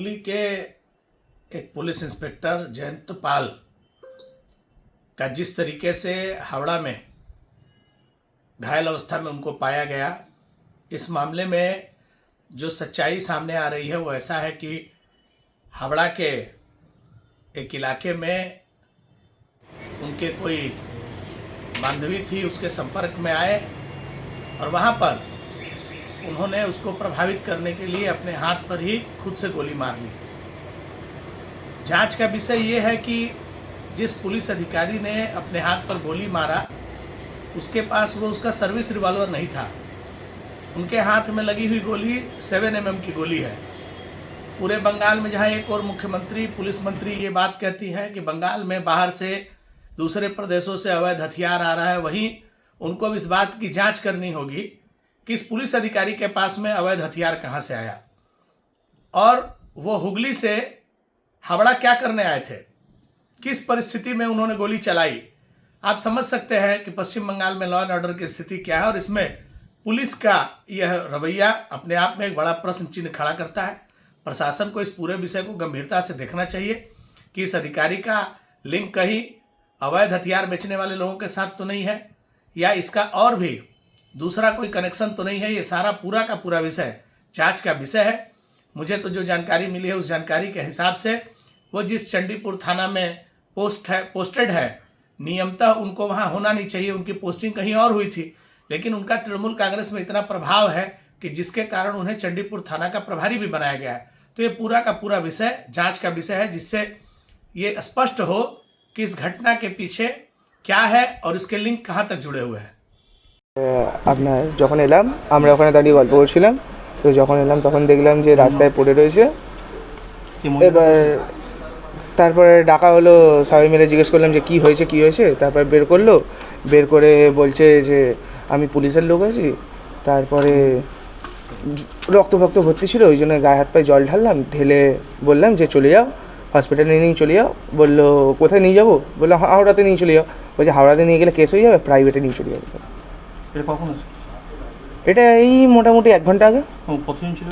हुगली के एक police inspector Jayant पाल का जिस तरीके से हावड़ा में घायल अवस्था में उनको पाया गया, इस मामले में जो सच्चाई सामने आ रही है वो ऐसा है कि हावड़ा के एक इलाके में उनके कोई बांधवी थी, उसके संपर्क में आए और वहाँ पर उन्होंने उसको प्रभावित करने के लिए अपने हाथ पर ही खुद से गोली मार ली। जांच का विषय ये है कि जिस पुलिस अधिकारी ने अपने हाथ पर गोली मारा उसके पास वो उसका सर्विस रिवॉल्वर नहीं था। उनके हाथ में लगी हुई गोली 7 mm की गोली है। पूरे बंगाल में जहाँ एक और मुख्यमंत्री पुलिस मंत्री ये बात कहती हैं कि बंगाल में बाहर से दूसरे प्रदेशों से अवैध हथियार आ रहा है, वहीं उनको अब इस बात की जांच करनी होगी कि इस पुलिस अधिकारी के पास में अवैध हथियार कहाँ से आया और वो हुगली से हावड़ा क्या करने आए थे, किस परिस्थिति में उन्होंने गोली चलाई। आप समझ सकते हैं कि पश्चिम बंगाल में लॉ एंड ऑर्डर की स्थिति क्या है और इसमें पुलिस का यह रवैया अपने आप में एक बड़ा प्रश्न चिन्ह खड़ा करता है। प्रशासन को इस पूरे विषय को गंभीरता से देखना चाहिए कि इस अधिकारी का लिंक कहीं अवैध हथियार बेचने वाले लोगों के साथ तो नहीं है या इसका और भी दूसरा कोई कनेक्शन तो नहीं है। ये सारा पूरा का पूरा विषय जांच का विषय है। मुझे तो जो जानकारी मिली है उस जानकारी के हिसाब से वो जिस चंडीपुर थाना में पोस्टेड है, नियमतः उनको वहाँ होना नहीं चाहिए, उनकी पोस्टिंग कहीं और हुई थी, लेकिन उनका तृणमूल कांग्रेस में इतना प्रभाव है कि जिसके कारण उन्हें चंडीपुर थाना का प्रभारी भी बनाया गया है। तो ये पूरा का पूरा विषय जांच का विषय है, जिससे ये स्पष्ट हो कि इस घटना के पीछे क्या है और इसके लिंक कहाँ तक जुड़े हुए हैं। আপনার যখন এলাম আমরা ওখানে দাঁড়িয়ে গল্প করছিলাম, তো যখন এলাম তখন দেখলাম যে রাস্তায় পড়ে রয়েছে। এবার তারপরে ডাকা হলো, সবাই মিলে জিজ্ঞেস করলাম যে কি হয়েছে। তারপরে বের করে বলছে যে আমি পুলিশের লোক আছি। তারপরে রক্ত ভর্তি ছিল, ওই জন্য গায়ে হাত পায়ে জল ঢাললাম, ঢেলে বললাম যে চলে যাও হসপিটালে নিয়ে চলে যাও। বললো কোথায় নিয়ে যাবো? বললো হাওড়াতে নিয়ে চলে যাও। বলছে হাওড়াতে নিয়ে গেলে কেস হয়ে যাবে, প্রাইভেটে নিয়ে চলে যাবো। এটা কখন আছে? এটা এই মোটামুটি 1 ঘন্টা আগে। কতজন ছিল?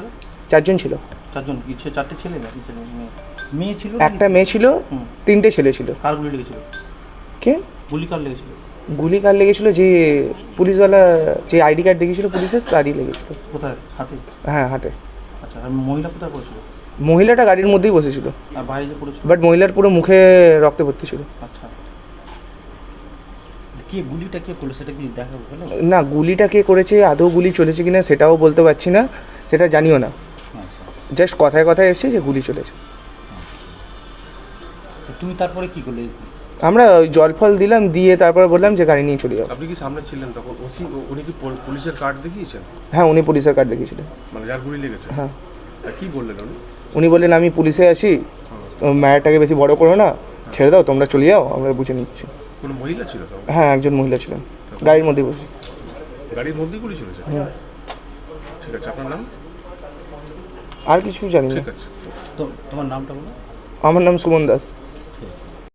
4 জন ছিল। 4 জন? কি 4টে ছেলে নাকি ছেলে মেয়ে ছিল? একটা মেয়ে ছিল, 3টে ছেলে ছিল। কার গুলি লেগেছিল? কে গুলি কার লেগেছিল? গুলি কার লেগেছিল? যে পুলিশওয়ালা যে আইডি কার্ড দেখিয়েছিল পুলিশের, তারই লেগেছিল। কোথায়? হাতে? হ্যাঁ, হাতে। আচ্ছা, আর মহিলা কোথায় পড়েছিল? মহিলাটা গাড়ির মধ্যেই বসেছিল। আর বাইরে যে পড়েছিল? বাট মহিলার পুরো মুখে রক্তে ভর্তি ছিল। আচ্ছা, কে গুলিটা কে করলো সেটা কি দেখা গেল? না, গুলিটা কে করেছে, আদৌ গুলি চলেছে কিনা সেটাও বলতে পারছি না, সেটা জানিও না। জাস্ট কথায় কথায় এসেছে যে গুলি চলেছে। তুমি তারপরে কি করলে? আমরা ওই জল ফল দিলাম, দিয়ে তারপরে বললাম যে গাড়ি নিয়ে চলে যাও। আপনি কি সামনে ছিলেন তখন? উনি কি পুলিশের কার্ড দেখিয়েছেন? হ্যাঁ, উনি পুলিশের কার্ড দেখিয়েছিলেন। মানে যার গুলি লেগেছে? হ্যাঁ। কি বললেন উনি? উনি বললেন আমি পুলিশে আছি, ম্যাটারটাকে বেশি বড় করো না, ছেড়ে দাও, তোমরা চলে যাও, আমরা বুঝে নিচ্ছি। কোনো মহিলা ছিল তো? হ্যাঁ, একজন মহিলা ছিলেন, গাড়ির মধ্যে বসে। গাড়ির মধ্যেই গুলি চলেছে? হ্যাঁ। ঠিক আছে, আপনার নাম? আর কিছু জানি না। ঠিক আছে। তো তোমার নামটা বলো। আমার নাম সুমন দাস।